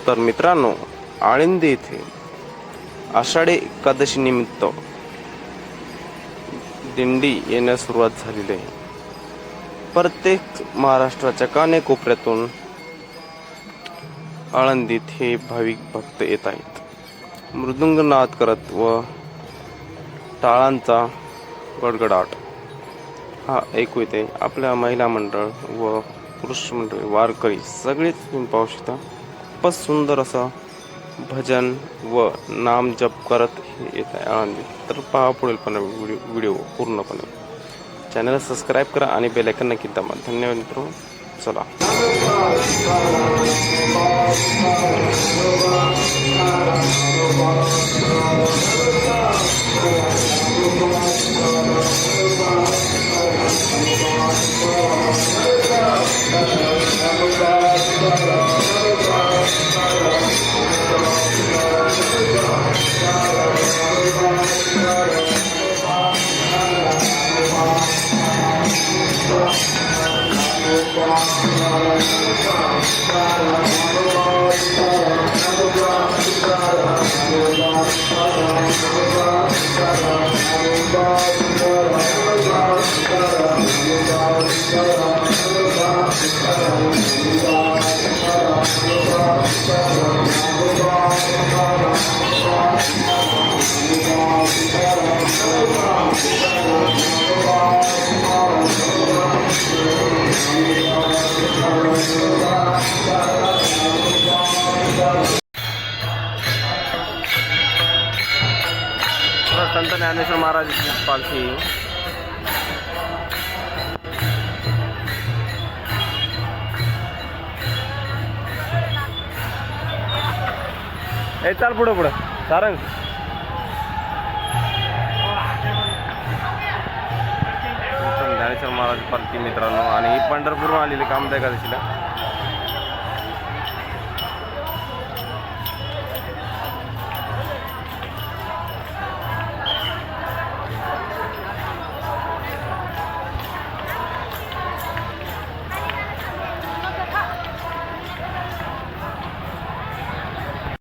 तर मित्रांनो, आळंदी येथे आषाढी एकादशी निमित्त दिंडी येण्यास सुरुवात झालेली आहे. प्रत्येक महाराष्ट्राच्या कानेकोपऱ्यातून आळंदीत हे भाविक भक्त येत आहेत. मृदुंगनाद करत व टाळांचा गडगडाट हा ऐकू येते. आपल्या महिला मंडळ व पुरुष मंडळ वारकरी सगळेच तुम्ही पाहू शकता. खूपच सुंदर असं भजन व नाम जप करत हे येत आहे आळंदीत. तर पहा पुढील पण व्हिडिओ पूर्णपणे. चॅनलला सबस्क्राईब करा आणि बेल आयकॉन नक्की दाबा. धन्यवाद मित्रांनो. चला. संत ज्ञानेश्वर महाराजांची पालखी चाल पुढं पुढं सारंग. ज्ञानेश्वर महाराज पालखी मित्रांनो, आणि ही पंढरपूरहून आलेली कामदा एकादशीला.